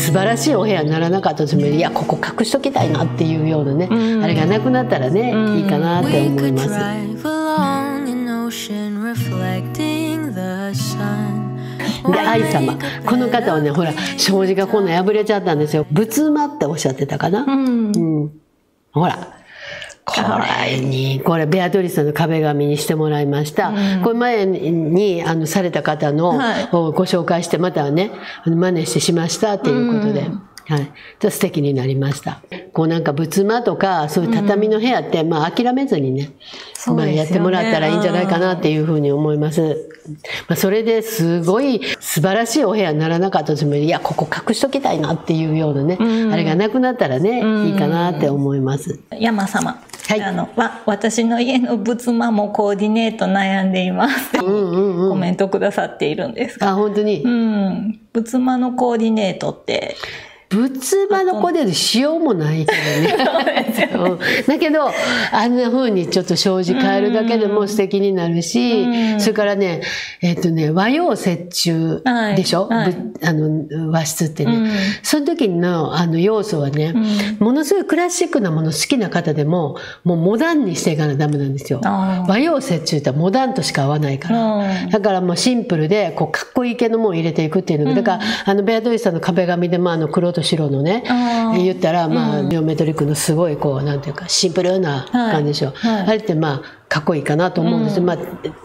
素晴らしいお部屋にならなかったとしても、いやここ隠しときたいなっていうようなね、あれがなくなったらね、いいかなって思います。で、愛様、この方はね、ほら障子がこんな破れちゃったんですよ。仏間っておっしゃってたかな。ほら。これベアトリスさんの壁紙にしてもらいました。これ前にされた方のをご紹介して、またね真似してしましたっていうことで、はい、素敵になりました。こうなんか仏間とかそういう畳の部屋って、まあ諦めずにね、やってもらったらいいんじゃないかなっていうふうに思います。それですごい素晴らしいお部屋にならなかったとしても、いやここ隠しときたいなっていうようなね、あれがなくなったらね、いいかなって思います。山様、はい、私の家の仏間もコーディネート悩んでいますってコメントくださっているんですが、本当に、仏間のコーディネートって仏間の子でしようもないけどねだけどあんな風にちょっと障子変えるだけでも素敵になるし、それからね和洋折衷でしょ、和室ってね、その時の要素はね、ものすごいクラシックなもの好きな方でももうモダンにしていかなダメなんですよ。和洋折衷ってモダンとしか合わないから、だからもうシンプルでこうかっこいい系のものを入れていくっていうのが、だからベアトリスさんの壁紙でも黒と白のね言ったらジオメトリックのすごいこうなんていうかシンプルな感じでしょ、あれってかっこいいかなと思うんですよ。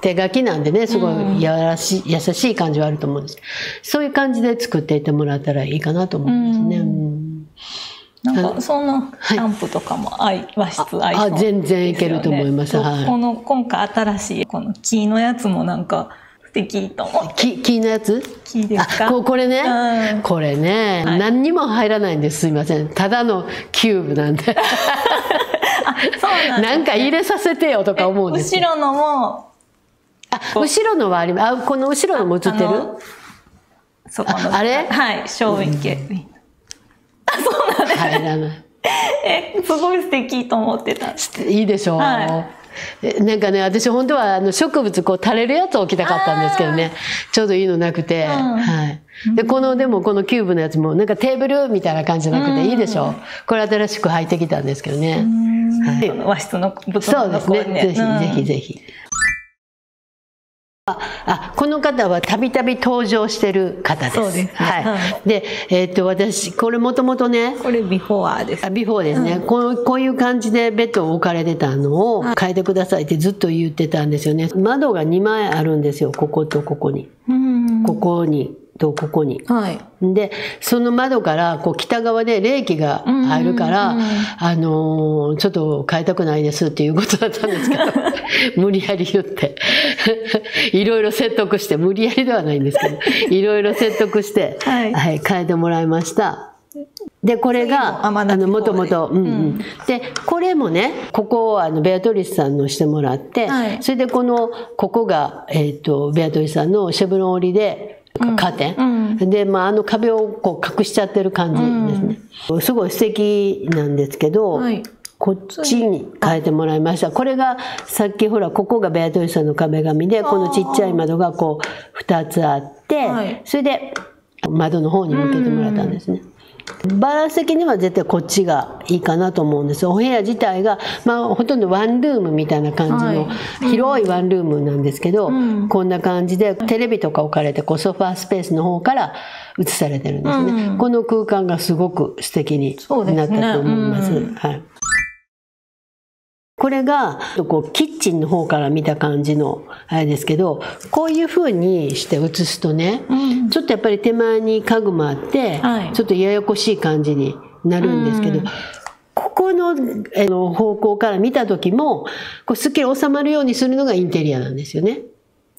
手書きなんでね、すごい優しい感じはあると思うんです。そういう感じで作っていってもらったらいいかなと思うんですね。なんかそのランプとかも和室合いそうですよね。全然いけると思います。今回新しいこの木のやつもなんか素敵と思って。木のやつ？木ですか？これね、これね、何にも入らないんです。すいません。ただのキューブなんで。なんか入れさせてよとか思うんですよ。後ろのも。後ろのはあります。この後ろのも映ってる？そこの。あれ？はい、正面系。そうなんです。入らない。すごい素敵と思ってた。いいでしょう。なんかね、私本当は植物こう垂れるやつを置きたかったんですけどね、ちょうどいいのなくて、ででもこのキューブのやつもなんかテーブルみたいな感じじゃなくていいでしょう。これ新しく入ってきたんですけどね。和室の仏間のコーディネート。そうですね。ぜひぜひ。この方はたびたび登場してる方です。そうです。はい。で、私これもともとね、これビフォーです。ビフォーですね。こういう感じでベッドを置かれてたのを変えてくださいってずっと言ってたんですよね。窓が2枚あるんですよ。こことここに。ここに。とここに、でその窓からこう北側で冷気が入るからちょっと変えたくないですっていうことだったんですけど無理やり言っていろいろ説得して、無理やりではないんですけどいろいろ説得して、変えてもらいました。でこれがもともとでこれもね、ここをベアトリスさんのしてもらって、それでここがベアトリスさんのシェブロン織りでカーテン、で壁をこう隠しちゃってる感じですね。すごい素敵なんですけど、こっちに変えてもらいました。これがさっきほらここがベアトリスさんの壁紙で、このちっちゃい窓がこう2つあって、それで窓の方に向けてもらったんですね。バランス的には絶対こっちがいいかなと思うんです。お部屋自体が、ほとんどワンルームみたいな感じの広いワンルームなんですけど、こんな感じでテレビとか置かれてソファースペースの方から映されてるんですね。この空間がすごく素敵になったと思います。これがキッチンの方から見た感じのあれですけど、こういう風にして写すとね、ちょっとやっぱり手前に家具もあって、ちょっとややこしい感じになるんですけど、ここの方向から見た時もすっきり収まるようにするのがインテリアなんですよね。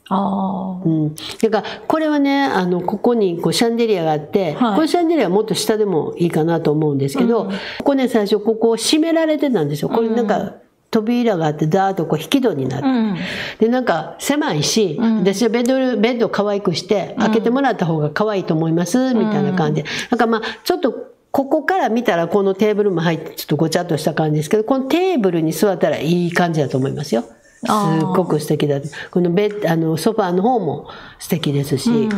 だからこれはね、ここにシャンデリアがあって、このシャンデリアはもっと下でもいいかなと思うんですけど、ここね、最初ここを閉められてたんですよ。これなんか扉があってダーッと引き戸になって、でなんか狭いし、私はベッドを可愛くして開けてもらった方が可愛いと思いますみたいな感じで、なんかちょっとここから見たらこのテーブルも入ってちょっとごちゃっとした感じですけど、このテーブルに座ったらいい感じだと思いますよ。すっごく素敵だ。このソファーの方も素敵ですし、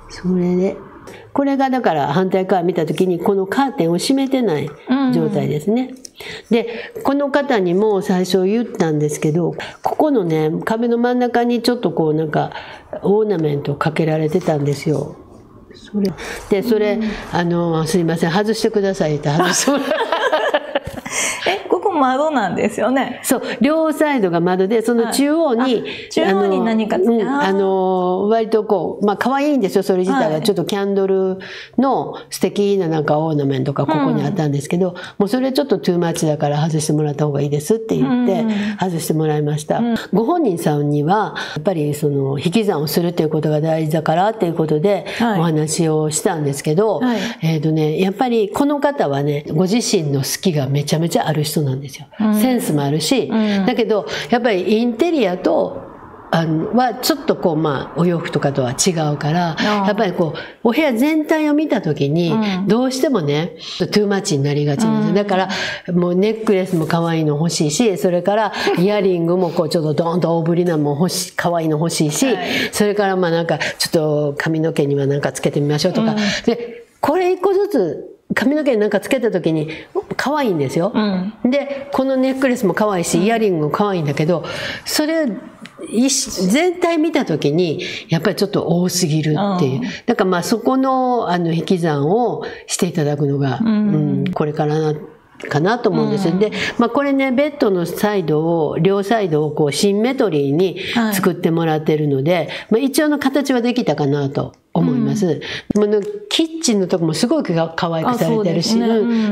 それでこれがだから反対側見た時にこのカーテンを閉めてない状態ですね。でこの方にも最初言ったんですけど、ここのね壁の真ん中にちょっとこうなんかオーナメントかけられてたんですよ。それすいません外してくださいって外してもらここ窓なんですよね。そう、両サイドが窓で、その中央に、中央に何か割とこう、まあ可愛いんですよ、それ自体は。ちょっとキャンドルの素敵ななんかオーナメントがここにあったんですけど、もうそれちょっとトゥーマッチだから外してもらった方がいいですって言って、外してもらいました。ご本人さんには、やっぱりその引き算をするっていうことが大事だからっていうことでお話をしたんですけど、やっぱりこの方はね、ご自身の好きがめちゃめちゃある人なんですよ。センスもあるし、だけどやっぱりインテリアとはちょっとこうまあお洋服とかとは違うから、やっぱりこうお部屋全体を見た時にどうしてもねトゥーマッチになりがちなんですよ。だからもうネックレスも可愛いの欲しいし、それからイヤリングもこうちょっとドーンと大ぶりなのも可愛いの欲しいし、それからまあなんかちょっと髪の毛にはなんかつけてみましょうとか、でこれ一個ずつ髪の毛になんかつけた時に可愛いんですよ。でこのネックレスも可愛いしイヤリングも可愛いんだけど、それ全体見た時にやっぱりちょっと多すぎるっていう。だからまあそこの引き算をしていただくのが、これからかなと思うんです。で、まあこれねベッドの両サイドをこうシンメトリーに作ってもらってるので、まあ一応の形はできたかなと思います。キッチンのとこもすごく可愛くされてるし、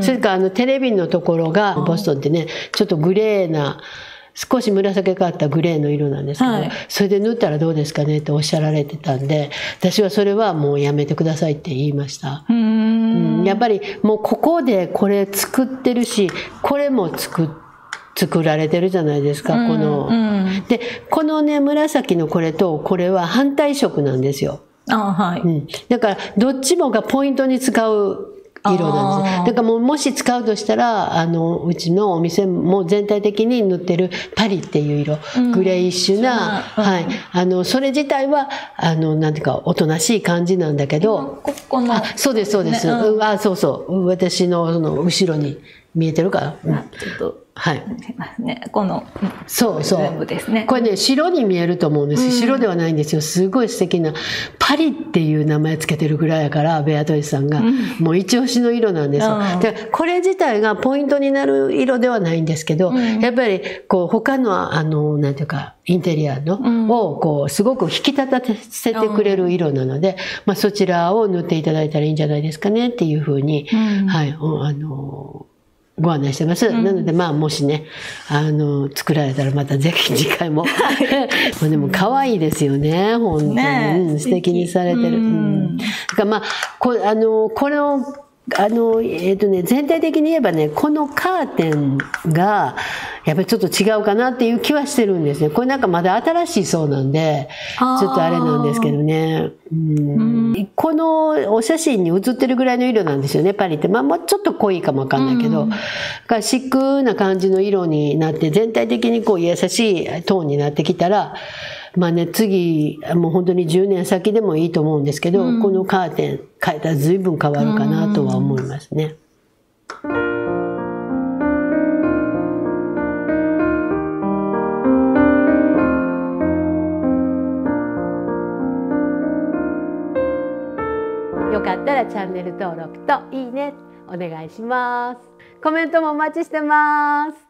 それからテレビのところがボストンってねちょっとグレーな少し紫がかったグレーの色なんですけど、それで塗ったらどうですかねっておっしゃられてたんで、私はそれはもうやめてくださいって言いました。やっぱりもうここでこれ作ってるし、これも作られてるじゃないですか、この。でこのね紫のこれとこれは反対色なんですよ。だからどっちもがポイントに使う色なんです。だからもし使うとしたらうちのお店も全体的に塗ってるパリっていう色、グレイッシュな、それ自体はなんていうかおとなしい感じなんだけど、そうですそうです、そうそう私のその後ろに見えてるかな。ちょっとこのそうそうこれね白に見えると思うんです。白ではないんですよ。すごい素敵なパリっていう名前つけてるぐらいやから、ベアトリスさんがもう一押しの色なんですよ。でこれ自体がポイントになる色ではないんですけど、やっぱりこう他のなんていうかインテリアをこうすごく引き立たせてくれる色なので、まあそちらを塗っていただいたらいいんじゃないですかねっていうふうにご案内してます。なのでまあもしね作られたらまたぜひ次回もでも可愛いですよね本当に、素敵にされてる。だからまあこの全体的に言えばねこのカーテンがやっぱりちょっと違うかなっていう気はしてるんですね。これなんかまだ新しいそうなんでちょっとあれなんですけどね。このお写真に写ってるぐらいの色なんですよねパリって。まあもうちょっと濃いかもわかんないけど、シックな感じの色になって全体的にこう優しいトーンになってきたら、まあね次もう本当に10年先でもいいと思うんですけど、このカーテン変えたら随分変わるかなとは思いますね。よかったらチャンネル登録といいねお願いします。コメントもお待ちしてます。